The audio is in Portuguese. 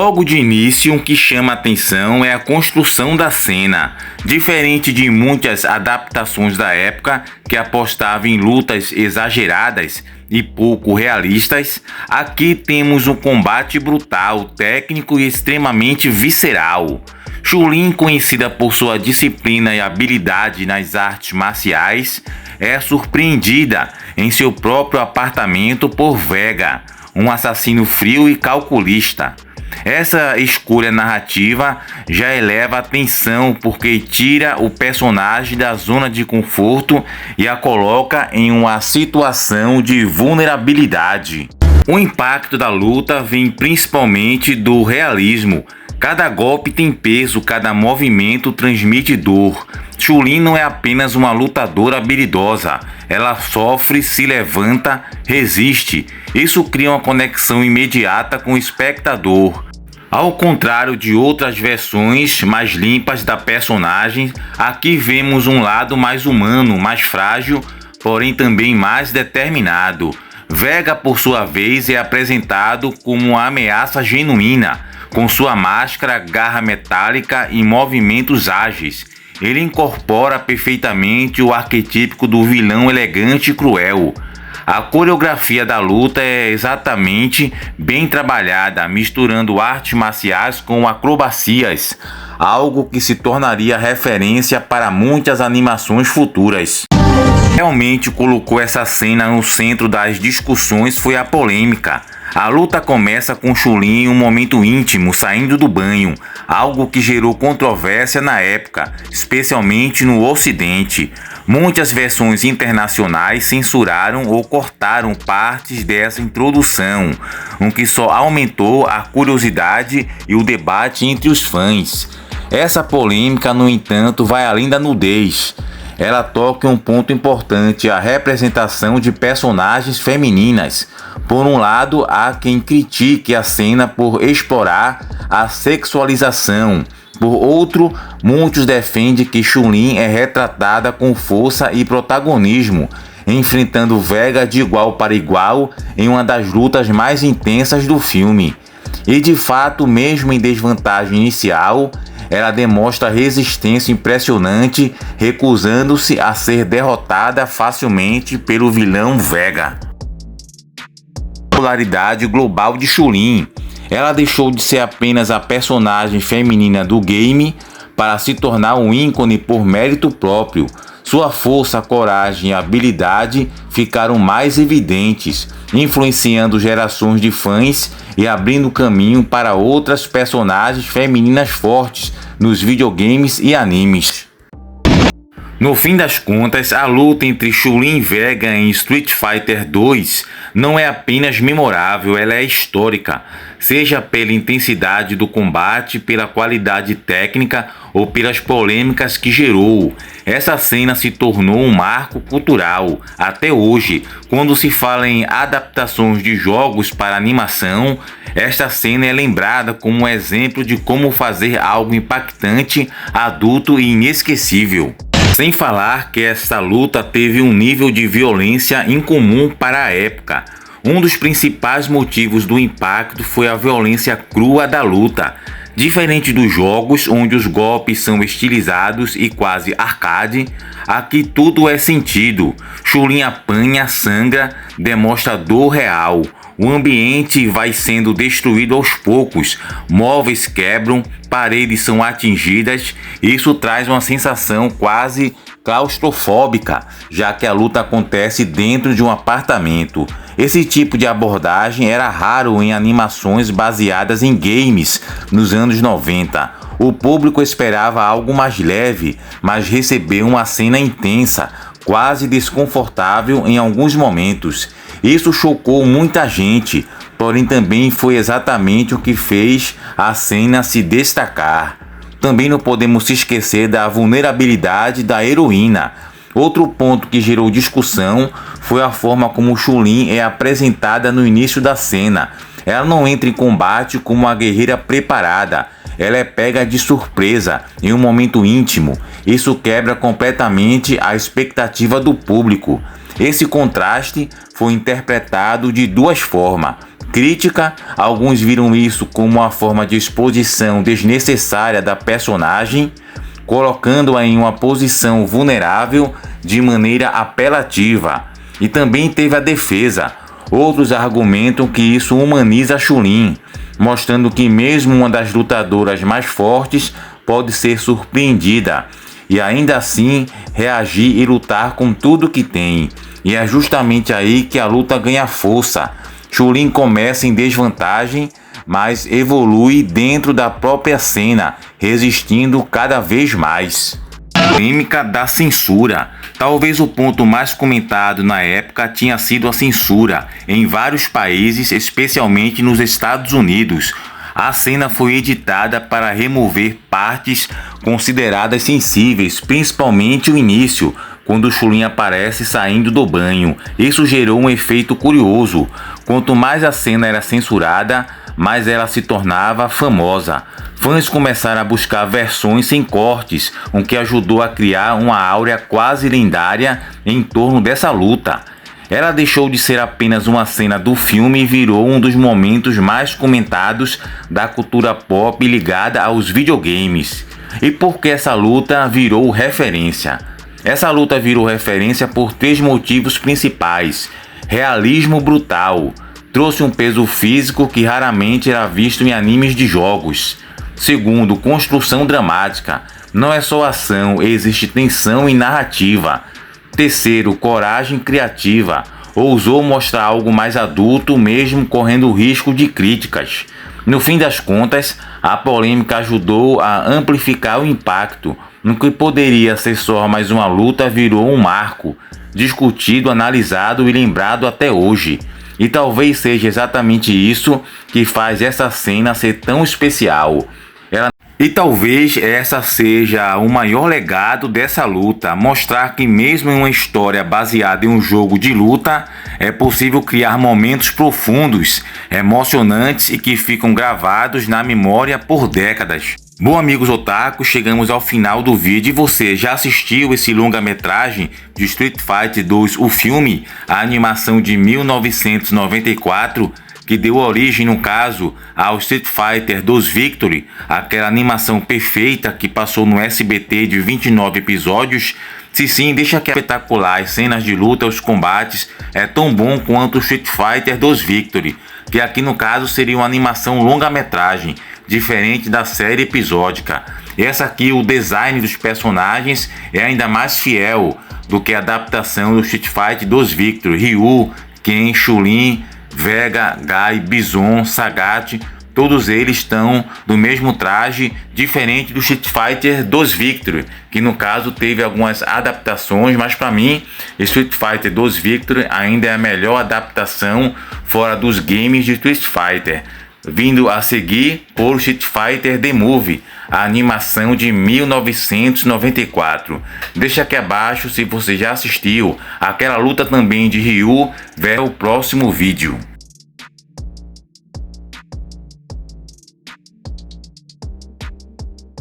Logo de início, o que chama atenção é a construção da cena. Diferente de muitas adaptações da época que apostavam em lutas exageradas e pouco realistas, aqui temos um combate brutal, técnico e extremamente visceral. Chun-Li, conhecida por sua disciplina e habilidade nas artes marciais, é surpreendida em seu próprio apartamento por Vega, um assassino frio e calculista. Essa escolha narrativa já eleva a tensão porque tira o personagem da zona de conforto e a coloca em uma situação de vulnerabilidade. O impacto da luta vem principalmente do realismo. Cada golpe tem peso, cada movimento transmite dor. Chun-Li não é apenas uma lutadora habilidosa, ela sofre, se levanta, resiste. Isso cria uma conexão imediata com o espectador. Ao contrário de outras versões mais limpas da personagem, aqui vemos um lado mais humano, mais frágil, porém também mais determinado. Vega, por sua vez, é apresentado como uma ameaça genuína, com sua máscara, garra metálica e movimentos ágeis. Ele incorpora perfeitamente o arquetípico do vilão elegante e cruel. A coreografia da luta é exatamente bem trabalhada, misturando artes marciais com acrobacias, algo que se tornaria referência para muitas animações futuras. Realmente colocou essa cena no centro das discussões foi a polêmica. A luta começa com Chun-Li em um momento íntimo, saindo do banho, algo que gerou controvérsia na época, especialmente no Ocidente. Muitas versões internacionais censuraram ou cortaram partes dessa introdução, o que só aumentou a curiosidade e o debate entre os fãs. Essa polêmica, no entanto, vai além da nudez. Ela toca em um ponto importante, a representação de personagens femininas. Por um lado, há quem critique a cena por explorar a sexualização. Por outro, muitos defendem que Chun-Li é retratada com força e protagonismo, enfrentando Vega de igual para igual em uma das lutas mais intensas do filme. E de fato, mesmo em desvantagem inicial, ela demonstra resistência impressionante, recusando-se a ser derrotada facilmente pelo vilão Vega. Popularidade global de Chun-Li. Ela deixou de ser apenas a personagem feminina do game para se tornar um ícone por mérito próprio. Sua força, coragem e habilidade ficaram mais evidentes, influenciando gerações de fãs e abrindo caminho para outras personagens femininas fortes nos videogames e animes. No fim das contas, a luta entre Chun-Li e Vega em Street Fighter 2 não é apenas memorável, ela é histórica, seja pela intensidade do combate, pela qualidade técnica ou pelas polêmicas que gerou. Essa cena se tornou um marco cultural. Até hoje, quando se fala em adaptações de jogos para animação, esta cena é lembrada como um exemplo de como fazer algo impactante, adulto e inesquecível. Sem falar que esta luta teve um nível de violência incomum para a época. Um dos principais motivos do impacto foi a violência crua da luta. Diferente dos jogos, onde os golpes são estilizados e quase arcade, aqui tudo é sentido. Chun-Li apanha, sangra, demonstra dor real. O ambiente vai sendo destruído aos poucos, móveis quebram, paredes são atingidas. Isso traz uma sensação quase claustrofóbica, já que a luta acontece dentro de um apartamento. Esse tipo de abordagem era raro em animações baseadas em games nos anos 90. O público esperava algo mais leve, mas recebeu uma cena intensa, quase desconfortável em alguns momentos. Isso chocou muita gente, porém também foi exatamente o que fez a cena se destacar. Também não podemos se esquecer da vulnerabilidade da heroína. Outro ponto que gerou discussão foi a forma como Chun-Li é apresentada no início da cena. Ela não entra em combate como uma guerreira preparada. Ela é pega de surpresa em um momento íntimo. Isso quebra completamente a expectativa do público. Esse contraste foi interpretado de duas formas, crítica, alguns viram isso como uma forma de exposição desnecessária da personagem, colocando-a em uma posição vulnerável de maneira apelativa. E também teve a defesa. Outros argumentam que isso humaniza a Chun-Li, mostrando que mesmo uma das lutadoras mais fortes pode ser surpreendida e ainda assim reagir e lutar com tudo que tem. E é justamente aí que a luta ganha força. Chun-Li começa em desvantagem, mas evolui dentro da própria cena, resistindo cada vez mais. Polêmica da censura. Talvez o ponto mais comentado na época tinha sido a censura em vários países, especialmente nos Estados Unidos. A cena foi editada para remover partes consideradas sensíveis, principalmente o início, quando Chun-Li aparece saindo do banho. Isso gerou um efeito curioso. Quanto mais a cena era censurada, mais ela se tornava famosa. Fãs começaram a buscar versões sem cortes, o que ajudou a criar uma áurea quase lendária em torno dessa luta. Ela deixou de ser apenas uma cena do filme e virou um dos momentos mais comentados da cultura pop ligada aos videogames. E por que essa luta virou referência? Essa luta virou referência por 3 motivos principais. Realismo brutal. Trouxe um peso físico que raramente era visto em animes de jogos. Segundo, construção dramática. Não é só ação, existe tensão e narrativa. Terceiro, coragem criativa. Ousou mostrar algo mais adulto, mesmo correndo o risco de críticas. No fim das contas, a polêmica ajudou a amplificar o impacto. No que poderia ser só mais uma luta virou um marco, discutido, analisado e lembrado até hoje. E talvez seja exatamente isso que faz essa cena ser tão especial. E talvez essa seja o maior legado dessa luta, mostrar que mesmo em uma história baseada em um jogo de luta, é possível criar momentos profundos, emocionantes e que ficam gravados na memória por décadas. Bom, amigos otakus, chegamos ao final do vídeo e você já assistiu esse longa-metragem de Street Fighter 2, o filme, a animação de 1994, que deu origem, no caso, ao Street Fighter 2 Victory, aquela animação perfeita que passou no SBT de 29 episódios? Se sim, deixa que é espetacular, as cenas de luta, os combates, é tão bom quanto o Street Fighter 2 Victory, que aqui no caso seria uma animação longa-metragem, diferente da série episódica. Essa aqui, o design dos personagens é ainda mais fiel do que a adaptação do Street Fighter 2 Victory. Ryu, Ken, Chun-Li, Vega, Guy, Bison, Sagat, todos eles estão do mesmo traje, diferente do Street Fighter 2 Victory, que no caso teve algumas adaptações, mas para mim Street Fighter 2 Victory ainda é a melhor adaptação fora dos games de Street Fighter, vindo a seguir por Street Fighter The Movie, a animação de 1994. Deixa aqui abaixo se você já assistiu aquela luta também de Ryu. Vê o próximo vídeo.